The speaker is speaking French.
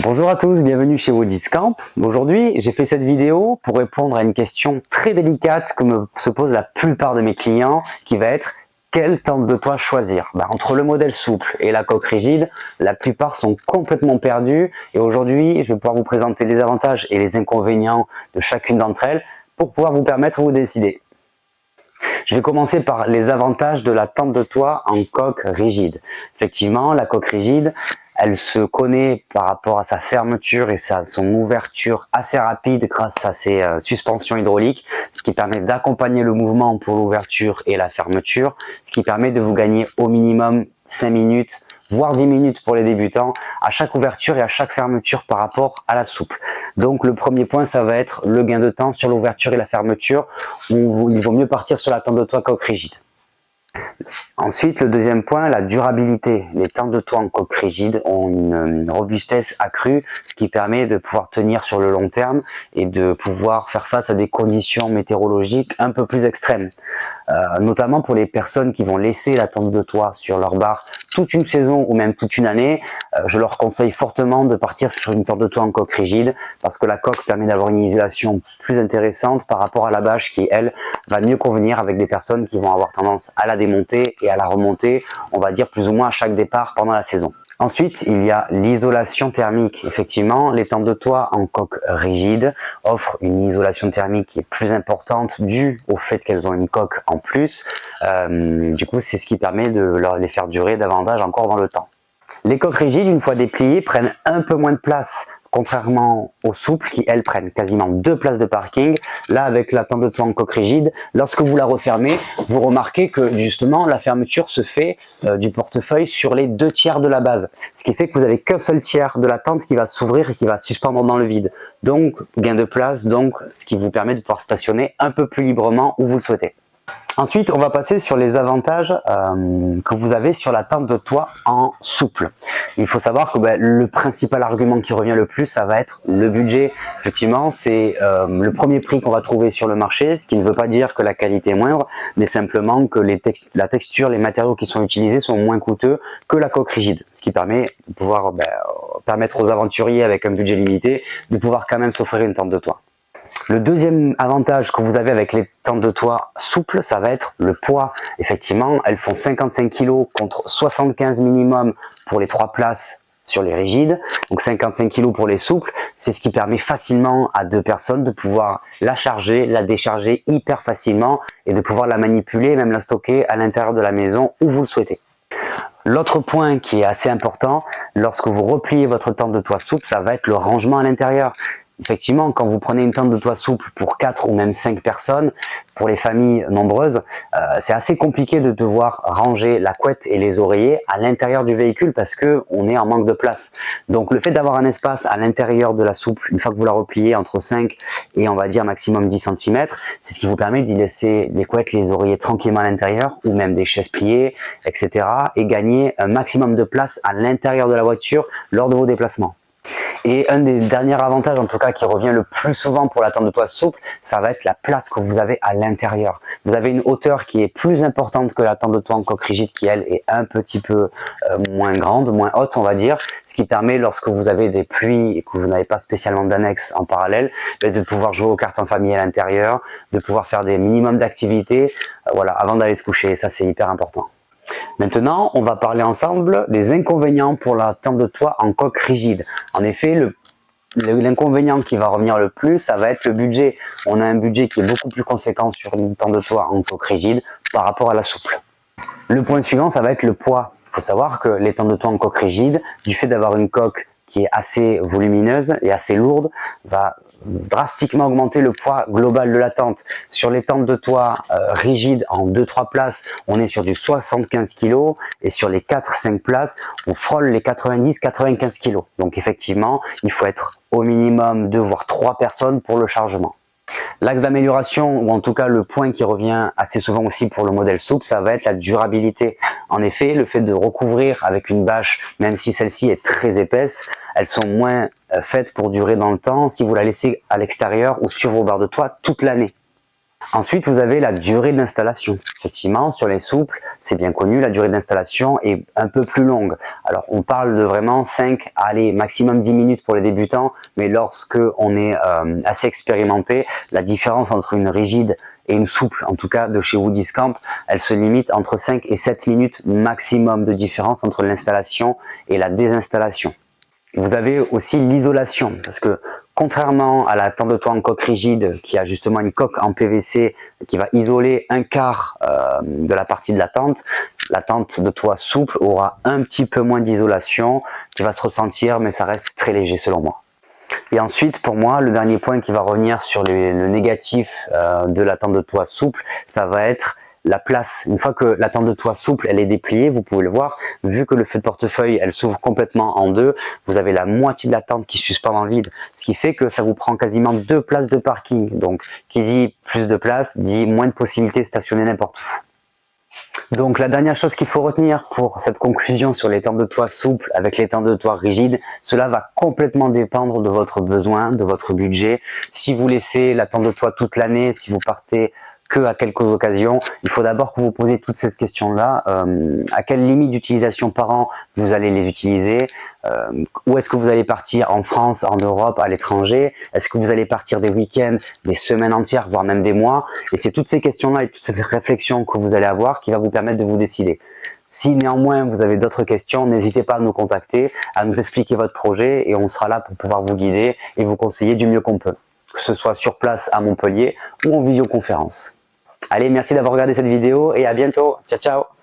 Bonjour à tous, bienvenue chez Woody's Camp. Aujourd'hui, j'ai fait cette vidéo pour répondre à une question très délicate que se pose la plupart de mes clients, qui va être: quelle tente de toit choisir? Entre le modèle souple et la coque rigide, la plupart sont complètement perdus, et aujourd'hui, je vais pouvoir vous présenter les avantages et les inconvénients de chacune d'entre elles pour pouvoir vous permettre de vous décider. Je vais commencer par les avantages de la tente de toit en coque rigide. Effectivement, la coque rigide, elle se connaît par rapport à sa fermeture et son ouverture assez rapide grâce à ses suspensions hydrauliques, ce qui permet d'accompagner le mouvement pour l'ouverture et la fermeture, ce qui permet de vous gagner au minimum 5 minutes, voire 10 minutes pour les débutants, à chaque ouverture et à chaque fermeture par rapport à la souple. Donc le premier point, ça va être le gain de temps sur l'ouverture et la fermeture, où il vaut mieux partir sur la tente de toit coque rigide. Ensuite, le deuxième point, la durabilité. Les tentes de toit en coque rigide ont une robustesse accrue, ce qui permet de pouvoir tenir sur le long terme et de pouvoir faire face à des conditions météorologiques un peu plus extrêmes. Notamment pour les personnes qui vont laisser la tente de toit sur leur bar toute une saison ou même toute une année, je leur conseille fortement de partir sur une tente de toit en coque rigide, parce que la coque permet d'avoir une isolation plus intéressante par rapport à la bâche qui, elle, va mieux convenir avec des personnes qui vont avoir tendance à la démonter et à la remonter, on va dire plus ou moins à chaque départ pendant la saison. Ensuite, il y a l'isolation thermique. Effectivement, les tentes de toit en coque rigide offrent une isolation thermique qui est plus importante due au fait qu'elles ont une coque en plus. Du coup, c'est ce qui permet de les faire durer davantage encore dans le temps. Les coques rigides, une fois dépliées, prennent un peu moins de place, contrairement aux souples qui, elles, prennent quasiment 2 places de parking. Là, avec la tente de toit en coque rigide, lorsque vous la refermez, vous remarquez que justement la fermeture se fait du portefeuille sur les 2 tiers de la base, ce qui fait que vous n'avez qu'un seul tiers de la tente qui va s'ouvrir et qui va suspendre dans le vide. Donc, gain de place, donc ce qui vous permet de pouvoir stationner un peu plus librement où vous le souhaitez. Ensuite, on va passer sur les avantages que vous avez sur la tente de toit en souple. Il faut savoir que le principal argument qui revient le plus, ça va être le budget. Effectivement, c'est le premier prix qu'on va trouver sur le marché, ce qui ne veut pas dire que la qualité est moindre, mais simplement que la texture, les matériaux qui sont utilisés sont moins coûteux que la coque rigide, ce qui permet de pouvoir permettre aux aventuriers avec un budget limité de pouvoir quand même s'offrir une tente de toit. Le deuxième avantage que vous avez avec les tentes de toit souples, ça va être le poids. Effectivement, elles font 55 kg contre 75 minimum pour les 3 places sur les rigides. Donc 55 kg pour les souples, c'est ce qui permet facilement à 2 personnes de pouvoir la charger, la décharger hyper facilement et de pouvoir la manipuler, même la stocker à l'intérieur de la maison où vous le souhaitez. L'autre point qui est assez important, lorsque vous repliez votre tente de toit souple, ça va être le rangement à l'intérieur. Effectivement, quand vous prenez une tente de toit souple pour 4 ou même 5 personnes, pour les familles nombreuses, c'est assez compliqué de devoir ranger la couette et les oreillers à l'intérieur du véhicule parce qu'on est en manque de place. Donc le fait d'avoir un espace à l'intérieur de la souple, une fois que vous la repliez entre 5 et on va dire maximum 10 cm, c'est ce qui vous permet d'y laisser les couettes, les oreillers tranquillement à l'intérieur, ou même des chaises pliées, etc. et gagner un maximum de place à l'intérieur de la voiture lors de vos déplacements. Et un des derniers avantages, en tout cas, qui revient le plus souvent pour la tente de toit souple, ça va être la place que vous avez à l'intérieur. Vous avez une hauteur qui est plus importante que la tente de toit en coque rigide qui, elle, est un petit peu moins grande, moins haute, on va dire, ce qui permet, lorsque vous avez des pluies et que vous n'avez pas spécialement d'annexe en parallèle, de pouvoir jouer aux cartes en famille à l'intérieur, de pouvoir faire des minimums d'activités, voilà, avant d'aller se coucher. Et ça, c'est hyper important. Maintenant, on va parler ensemble des inconvénients pour la tente de toit en coque rigide. En effet, l'inconvénient qui va revenir le plus, ça va être le budget. On a un budget qui est beaucoup plus conséquent sur une tente de toit en coque rigide par rapport à la souple. Le point suivant, ça va être le poids. Il faut savoir que les tentes de toit en coque rigide, du fait d'avoir une coque qui est assez volumineuse et assez lourde, va drastiquement augmenter le poids global de la tente. Sur les tentes de toit rigides en 2-3 places, on est sur du 75 kg et sur les 4-5 places, on frôle les 90-95 kg. Donc effectivement, il faut être au minimum 2 voire 3 personnes pour le chargement. L'axe d'amélioration, ou en tout cas le point qui revient assez souvent aussi pour le modèle souple, ça va être la durabilité. En effet, le fait de recouvrir avec une bâche, même si celle-ci est très épaisse, elles sont moins faites pour durer dans le temps si vous la laissez à l'extérieur ou sur vos barres de toit toute l'année. Ensuite, vous avez la durée d'installation. Effectivement, sur les souples, c'est bien connu, la durée d'installation est un peu plus longue. Alors, on parle de vraiment 5, allez, maximum 10 minutes pour les débutants, mais lorsque on est assez expérimenté, la différence entre une rigide et une souple, en tout cas de chez Woodyscamp, elle se limite entre 5 et 7 minutes maximum de différence entre l'installation et la désinstallation. Vous avez aussi l'isolation, parce que contrairement à la tente de toit en coque rigide qui a justement une coque en PVC qui va isoler un quart de la partie de la tente de toit souple aura un petit peu moins d'isolation qui va se ressentir, mais ça reste très léger selon moi. Et ensuite, pour moi, le dernier point qui va revenir sur le négatif de la tente de toit souple, ça va être la place. Une fois que la tente de toit souple elle est dépliée, vous pouvez le voir, vu que le feu de portefeuille elle s'ouvre complètement en deux, vous avez la moitié de la tente qui suspend dans le vide, ce qui fait que ça vous prend quasiment 2 places de parking. Donc qui dit plus de place dit moins de possibilités de stationner n'importe où. Donc la dernière chose qu'il faut retenir pour cette conclusion sur les tentes de toit souples avec les tentes de toit rigides, cela va complètement dépendre de votre besoin, de votre budget. Si vous laissez la tente de toit toute l'année, si vous partez que à quelques occasions, il faut d'abord que vous vous posiez toute cette question-là. À quelle limite d'utilisation par an vous allez les utiliser? Où est-ce que vous allez partir en France, en Europe, à l'étranger? Est-ce que vous allez partir des week-ends, des semaines entières, voire même des mois? Et c'est toutes ces questions-là et toute cette réflexion que vous allez avoir qui va vous permettre de vous décider. Si néanmoins vous avez d'autres questions, n'hésitez pas à nous contacter, à nous expliquer votre projet et on sera là pour pouvoir vous guider et vous conseiller du mieux qu'on peut, que ce soit sur place à Montpellier ou en visioconférence. Allez, merci d'avoir regardé cette vidéo et à bientôt. Ciao, ciao!